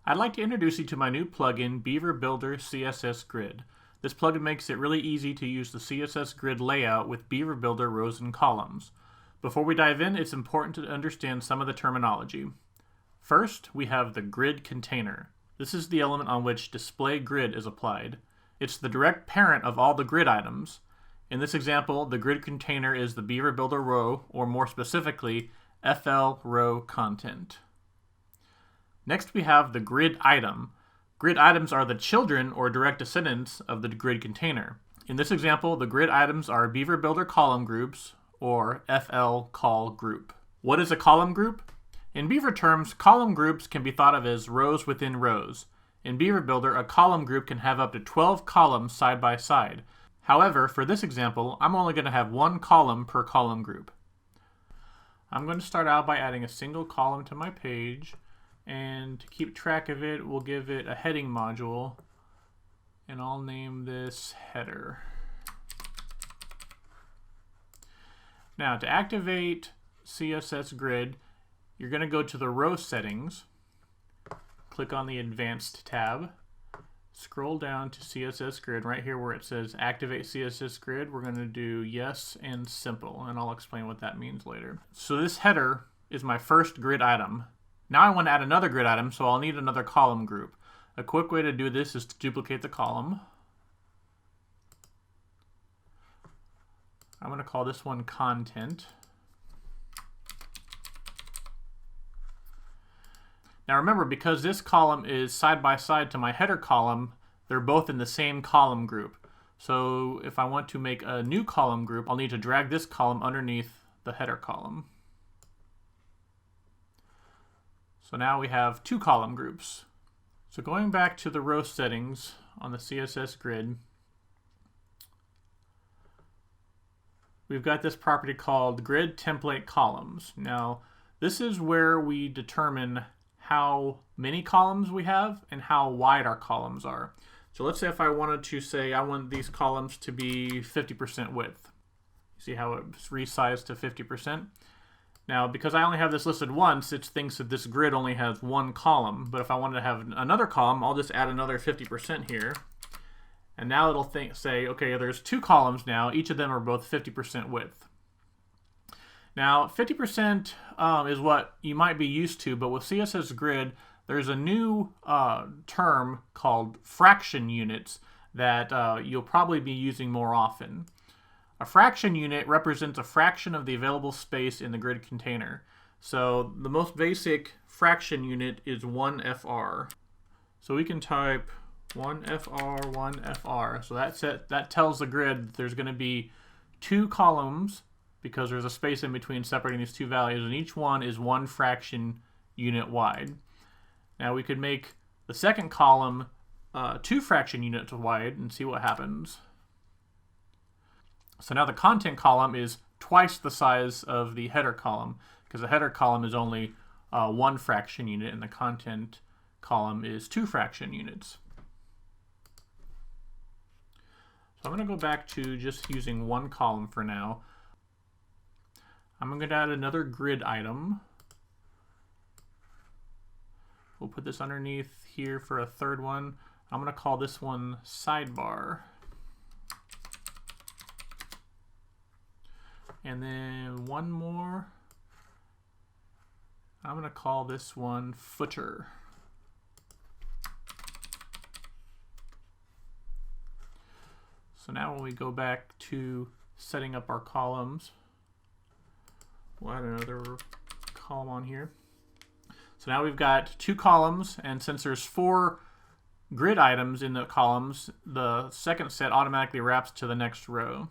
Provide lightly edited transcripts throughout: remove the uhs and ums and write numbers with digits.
I'd like to introduce you to my new plugin, Beaver Builder CSS Grid. This plugin makes it really easy to use the CSS Grid layout with Beaver Builder rows and columns. Before we dive in, it's important to understand some of the terminology. First, we have the grid container. This is the element on which display grid is applied. It's the direct parent of all the grid items. In this example, the grid container is the Beaver Builder row, or more specifically, FL row content. Next, we have the grid item. Grid items are the children or direct descendants of the grid container. In this example, the grid items are Beaver Builder column groups, or FL col group. What is a column group? In Beaver terms, column groups can be thought of as rows within rows. In Beaver Builder, a column group can have up to 12 columns side by side. However, for this example, I'm only going to have one column per column group. I'm going to start out by adding a single column to my page, and to keep track of it, we'll give it a heading module, and I'll name this header. Now, to activate CSS Grid, you're going to go to the row settings, click on the Advanced tab, scroll down to CSS Grid right here where it says Activate CSS Grid. We're going to do Yes and Simple, and I'll explain what that means later. So this header is my first grid item. Now I want to add another grid item, so I'll need another column group. A quick way to do this is to duplicate the column. I'm going to call this one Content. Now remember, because this column is side by side to my header column, they're both in the same column group. So if I want to make a new column group, I'll need to drag this column underneath the header column. So now we have two column groups. So going back to the row settings on the CSS Grid, we've got this property called Grid Template Columns. Now, this is where we determine how many columns we have and how wide our columns are. So let's say if I wanted to say I want these columns to be 50% width. See how it's resized to 50%? Now, because I only have this listed once, it thinks that this grid only has one column. But if I wanted to have another column, I'll just add another 50% here. And now it'll say, okay, there's two columns now. Each of them are both 50% width. Now, 50% is what you might be used to, but with CSS Grid, there's a new term called fraction units that you'll probably be using more often. A fraction unit represents a fraction of the available space in the grid container. So the most basic fraction unit is 1 FR. So we can type 1 FR, 1 FR. So that tells the grid that there's going to be two columns because there's a space in between separating these two values, and each one is one fraction unit wide. Now we could make the second column 2 fraction units wide and see what happens. So now the content column is twice the size of the header column, because the header column is only 1 fraction unit and the content column is 2 fraction units. So I'm going to go back to just using one column for now. I'm going to add another grid item. We'll put this underneath here for a third one. I'm going to call this one Sidebar. And then one more. I'm going to call this one Footer. So now when we go back to setting up our columns, we'll add another column on here. So now we've got two columns, and since there's 4 grid items in the columns, the second set automatically wraps to the next row.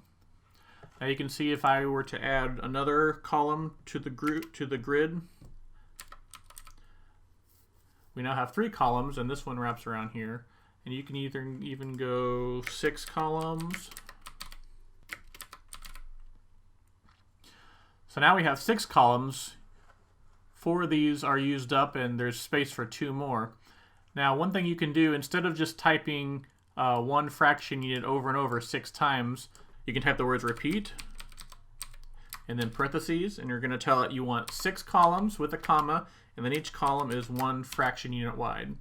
Now you can see if I were to add another column to the grid, we now have 3 columns, and this one wraps around here. And you can even go 6 columns. So now we have 6 columns. 4 of these are used up, and there's space for 2 more. Now, one thing you can do, instead of just typing 1 fraction unit over and over 6 times, you can type the words repeat and then parentheses, and you're going to tell it you want 6 columns with a comma, and then each column is 1 fraction unit wide.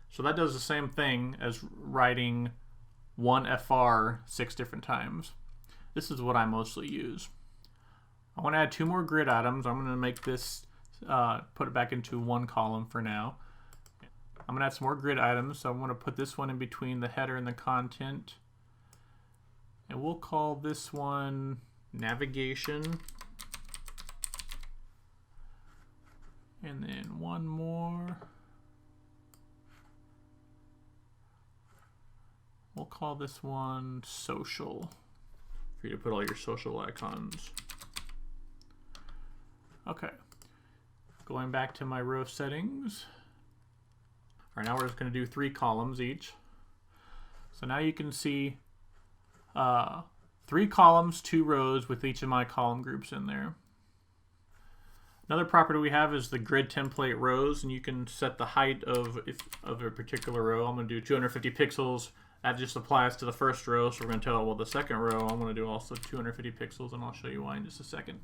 So that does the same thing as writing one FR 6 different times. This is what I mostly use. I want to add 2 more grid items. I'm going to make this, put it back into one column for now. I'm going to add some more grid items, so I'm going to put this one in between the header and the content. And we'll call this one navigation. And then one more. We'll call this one social, for you to put all your social icons. Okay, going back to my row settings. All right, now we're just going to do 3 columns each. So now you can see 3 columns, 2 rows with each of my column groups in there. Another property we have is the grid template rows, and you can set the height of a particular row. I'm going to do 250 pixels. That just applies to the first row, so we're going to tell, well, the second row I'm going to do also 250 pixels, and I'll show you why in just a second.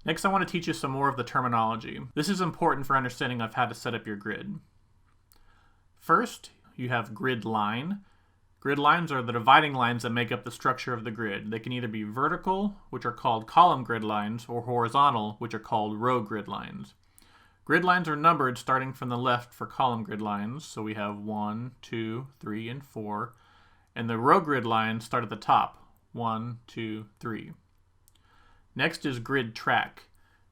Next, I want to teach you some more of the terminology. This is important for understanding of how to set up your grid. First, you have grid line. Grid lines are the dividing lines that make up the structure of the grid. They can either be vertical, which are called column grid lines, or horizontal, which are called row grid lines. Grid lines are numbered starting from the left for column grid lines, so we have 1, 2, 3, and 4. And the row grid lines start at the top, 1, 2, 3. Next is grid track.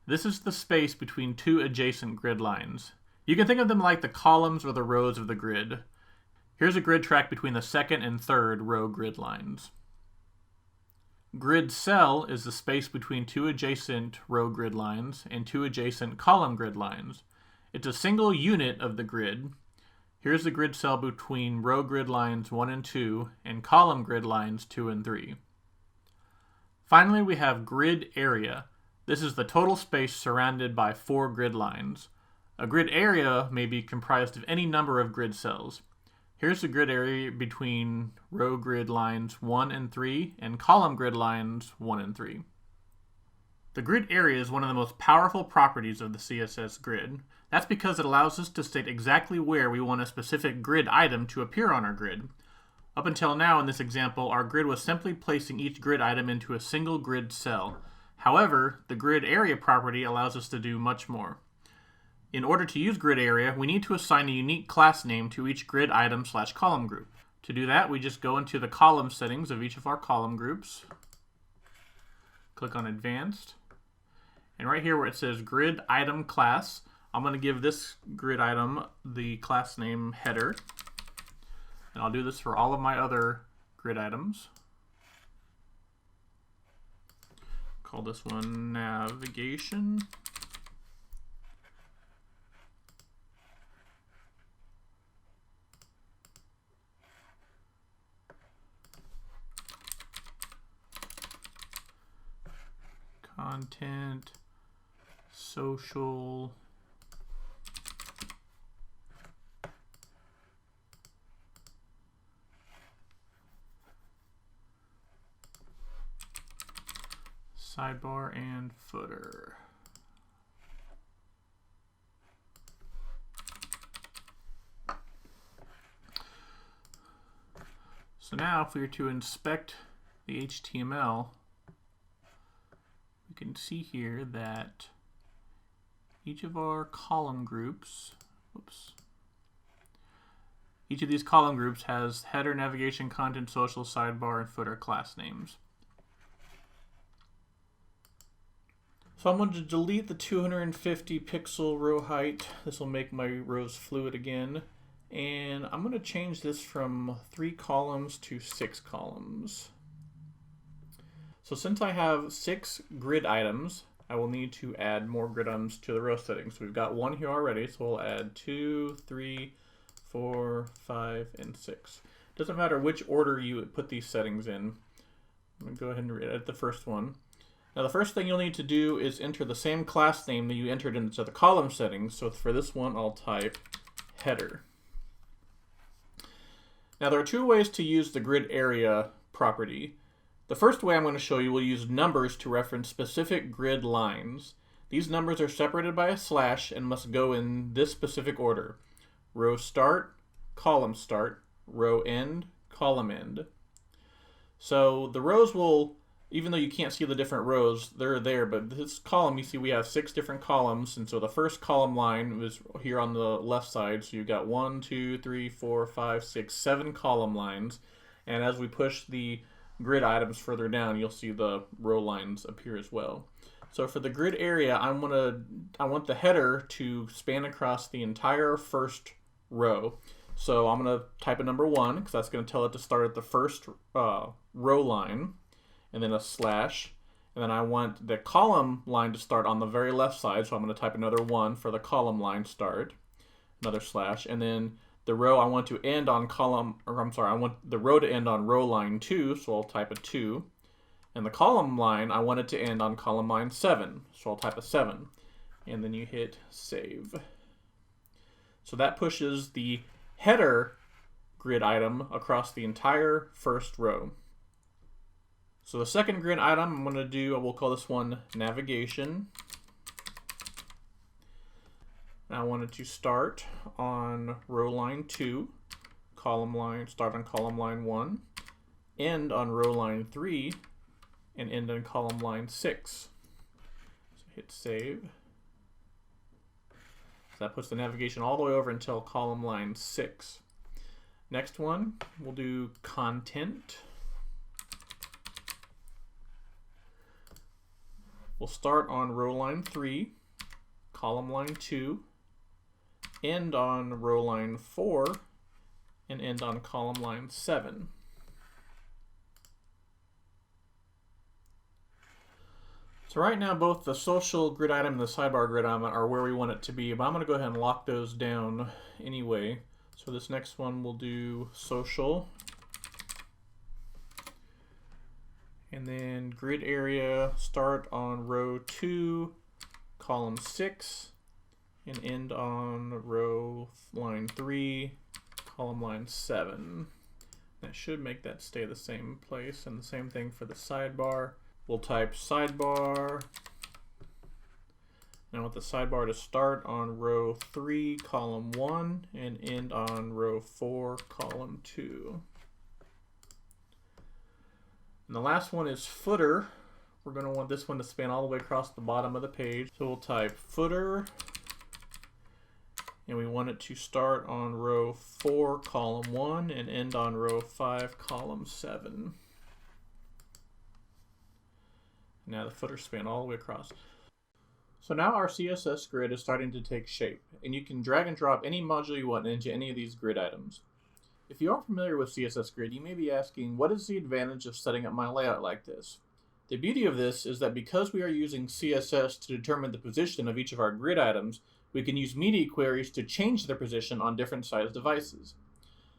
This is the space between 2 adjacent grid lines. You can think of them like the columns or the rows of the grid. Here's a grid track between the second and third row grid lines. Grid cell is the space between 2 adjacent row grid lines and 2 adjacent column grid lines. It's a single unit of the grid. Here's the grid cell between row grid lines 1 and 2 and column grid lines 2 and 3. Finally, we have grid area. This is the total space surrounded by 4 grid lines. A grid area may be comprised of any number of grid cells. Here's the grid area between row grid lines 1 and 3 and column grid lines 1 and 3. The grid area is one of the most powerful properties of the CSS grid. That's because it allows us to state exactly where we want a specific grid item to appear on our grid. Up until now in this example, our grid was simply placing each grid item into a single grid cell. However, the grid area property allows us to do much more. In order to use grid area, we need to assign a unique class name to each grid item / column group. To do that, we just go into the column settings of each of our column groups, click on Advanced, and right here where it says Grid Item Class, I'm going to give this grid item the class name Header, and I'll do this for all of my other grid items. Call this one Navigation. Content, social, sidebar, and footer. So now if we were to inspect the HTML, you can see here that each of our column groups, each of these column groups has header, navigation, content, social, sidebar, and footer class names. So I'm going to delete the 250 pixel row height. This will make my rows fluid again. And I'm going to change this from 3 columns to 6 columns. So since I have 6 grid items, I will need to add more grid items to the row settings. So we've got 1 here already, so we'll add 2, 3, 4, 5, and 6. Doesn't matter which order you put these settings in. I'm going to go ahead and edit the first one. Now the first thing you'll need to do is enter the same class name that you entered into the column settings. So for this one, I'll type header. Now there are 2 ways to use the grid area property. The first way I'm going to show you will use numbers to reference specific grid lines. These numbers are separated by a slash and must go in this specific order. row start, row end, column end. So the rows will, even though you can't see the different rows, they're there, but this column, you see we have 6 different columns, and so the first column line was here on the left side, so you've got 1, 2, 3, 4, 5, 6, 7 column lines, and as we push the grid items further down, you'll see the row lines appear as well. So for the grid area, I want the header to span across the entire first row. So I'm going to type a number 1, because that's going to tell it to start at the first row line, and then a slash, and then I want the column line to start on the very left side, so I'm going to type another 1 for the column line start, another slash, and then the row I want to end on I want the row to end on row line 2, so I'll type a 2, and the column line I want it to end on column line 7, so I'll type a 7, and then you hit save. So that pushes the header grid item across the entire first row. So the second grid item I'm going to do, we'll call this one navigation. And I want it to start on row line 2, start on column line 1, end on row line 3, and end on column line 6. So hit save. So that puts the navigation all the way over until column line 6. Next one, we'll do content. We'll start on row line 3, column line 2, end on row line 4, and end on column line 7. So right now both the social grid item and the sidebar grid item are where we want it to be, but I'm going to go ahead and lock those down anyway. So this next one we'll do social. And then grid area, start on row 2, column 6, and end on row line 3, column line 7. That should make that stay the same place, and the same thing for the sidebar. We'll type sidebar. Now I want the sidebar to start on row 3, column 1, and end on row 4, column 2. And the last one is footer. We're going to want this one to span all the way across the bottom of the page. So we'll type footer, and we want it to start on row 4, column 1, and end on row 5, column 7. Now the footer span all the way across. So now our CSS grid is starting to take shape, and you can drag and drop any module you want into any of these grid items. If you aren't familiar with CSS Grid, you may be asking, what is the advantage of setting up my layout like this? The beauty of this is that because we are using CSS to determine the position of each of our grid items, we can use media queries to change their position on different sized devices.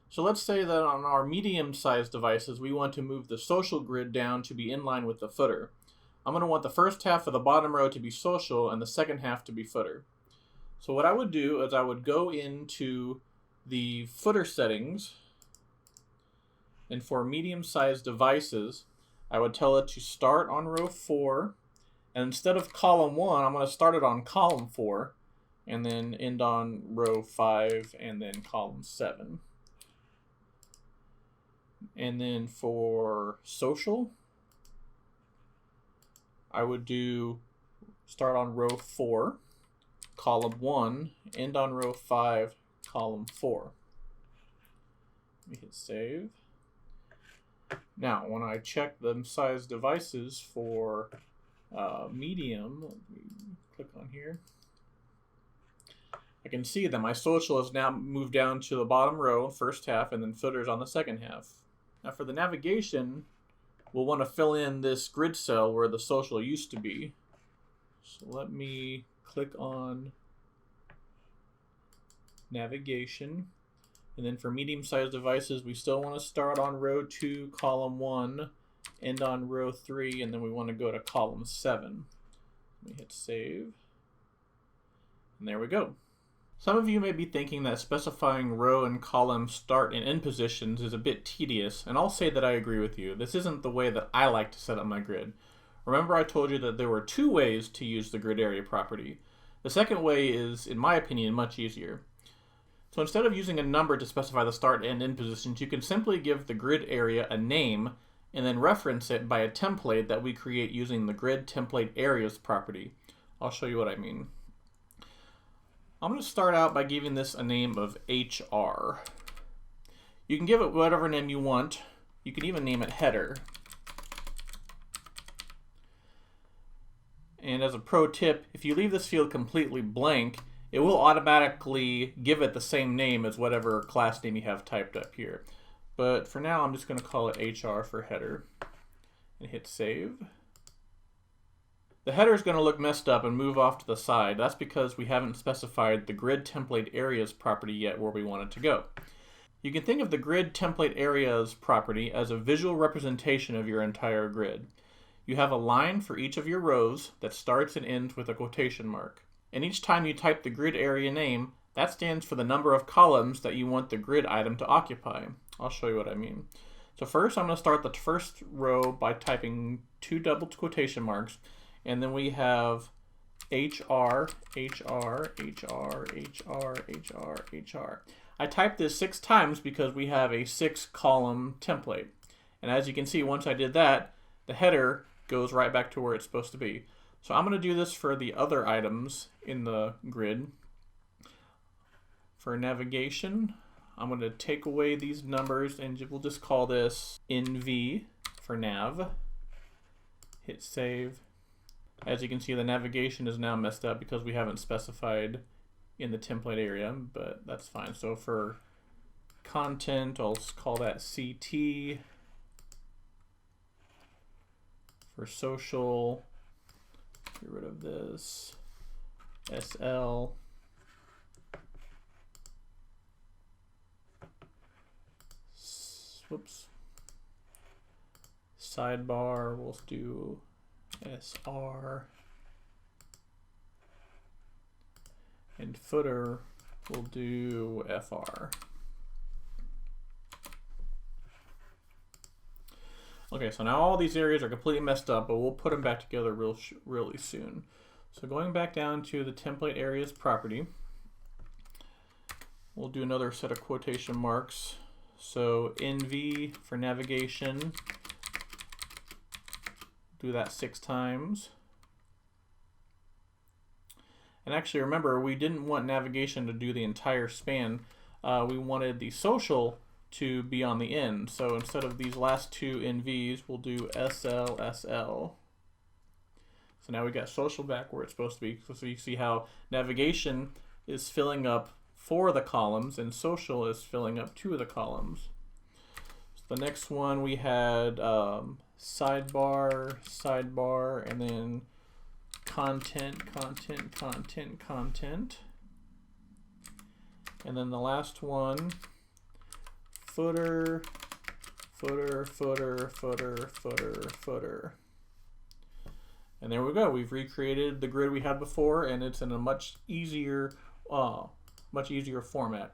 So let's say that on our medium-sized devices, we want to move the social grid down to be in line with the footer. I'm going to want the first half of the bottom row to be social and the second half to be footer. So what I would do is I would go into the footer settings, and for medium-sized devices, I would tell it to start on row 4, and instead of column 1, I'm going to start it on column 4, and then end on row 5, and then column 7. And then for social, I would do start on row 4, column 1, end on row 5, column 4. Let me hit save. Now, when I check the size devices for medium, let me click on here, I can see that my social has now moved down to the bottom row, first half, and then footers on the second half. Now for the navigation, we'll want to fill in this grid cell where the social used to be. So let me click on navigation. And then for medium-sized devices, we still want to start on row 2, column 1, end on row 3, and then we want to go to column 7. Let me hit save. And there we go. Some of you may be thinking that specifying row and column start and end positions is a bit tedious, and I'll say that I agree with you. This isn't the way that I like to set up my grid. Remember I told you that there were 2 ways to use the grid area property. The second way is, in my opinion, much easier. So instead of using a number to specify the start and end positions, you can simply give the grid area a name and then reference it by a template that we create using the grid template areas property. I'll show you what I mean. I'm going to start out by giving this a name of HR. You can give it whatever name you want. You can even name it header. And as a pro tip, if you leave this field completely blank, it will automatically give it the same name as whatever class name you have typed up here. But for now, I'm just going to call it HR for header and hit save. The header is going to look messed up and move off to the side. That's because we haven't specified the grid template areas property yet where we want it to go. You can think of the grid template areas property as a visual representation of your entire grid. You have a line for each of your rows that starts and ends with a quotation mark. And each time you type the grid area name, that stands for the number of columns that you want the grid item to occupy. I'll show you what I mean. So first I'm going to start the first row by typing 2 double quotation marks, and then we have HR, HR, HR, HR, HR, HR. I typed this 6 times because we have a 6-column template. And as you can see, once I did that, the header goes right back to where it's supposed to be. So I'm going to do this for the other items in the grid. For navigation, I'm going to take away these numbers and we'll just call this NV for nav. Hit save. As you can see, the navigation is now messed up because we haven't specified in the template area, but that's fine. So for content, I'll call that CT. For social, get rid of this, SL. Whoops. Sidebar, we'll do SR. And footer, we'll do FR. Okay, so now all these areas are completely messed up, but we'll put them back together really soon. So going back down to the template areas property, we'll do another set of quotation marks. So NV for navigation, do that 6 times. And actually remember, we didn't want navigation to do the entire span. We wanted the social to be on the end. So instead of these last 2 NVs, we'll do SL, SL. So now we got social back where it's supposed to be. So you see how navigation is filling up 4 of the columns and social is filling up 2 of the columns. So the next one we had sidebar, sidebar, and then content, content, content, content. And then the last one, footer, footer, footer, footer, footer, footer. And there we go. We've recreated the grid we had before, and it's in a much easier format.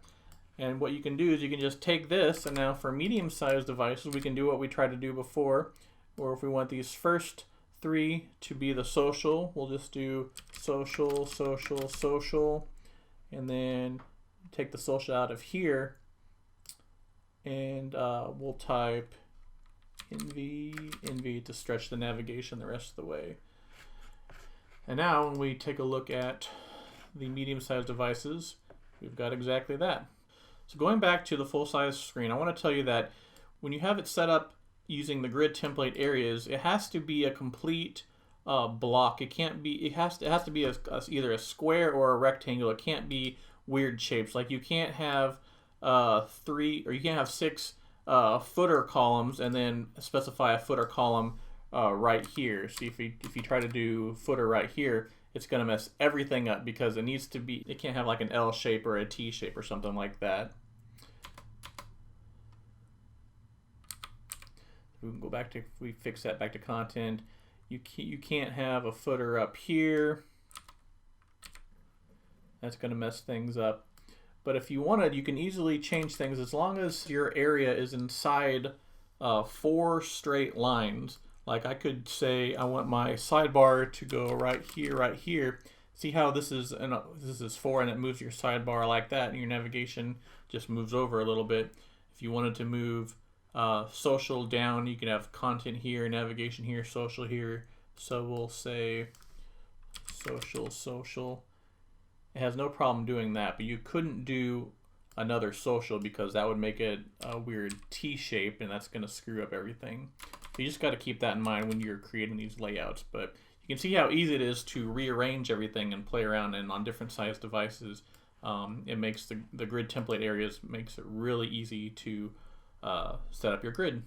And what you can do is you can just take this, and now for medium-sized devices, we can do what we tried to do before. Or if we want these first 3 to be the social, we'll just do social, social, social, and then take the social out of here, and we'll type NV to stretch the navigation the rest of the way. And now when we take a look at the medium-sized devices, we've got exactly that. So going back to the full-size screen, I want to tell you that when you have it set up using the grid template areas, it has to be a complete block. It can't be. It has to be either a square or a rectangle. It can't be weird shapes. Like you can't have 3 or you can't have 6 footer columns and then specify a footer column right here. See, if you try to do footer right here, it's going to mess everything up because it needs to be. It can't have like an L shape or a T shape or something like that. We can go back to, if we fix that back to content, you can't have a footer up here. That's going to mess things up. But if you wanted, you can easily change things as long as your area is inside 4 straight lines. Like I could say I want my sidebar to go right here, See how this is 4 and it moves your sidebar like that, and your navigation just moves over a little bit. If you wanted to move social down, you can have content here, navigation here, social here. So we'll say social. It has no problem doing that, but you couldn't do another social because that would make it a weird T shape, and that's going to screw up everything. So you just got to keep that in mind when you're creating these layouts. But you can see how easy it is to rearrange everything and play around, and on different size devices. It makes the grid template areas makes it really easy to set up your grid.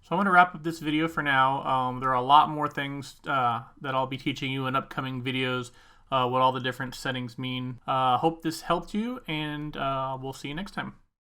So I'm going to wrap up this video for now. There are a lot more things that I'll be teaching you in upcoming videos, what all the different settings mean. Hope this helped you, and we'll see you next time.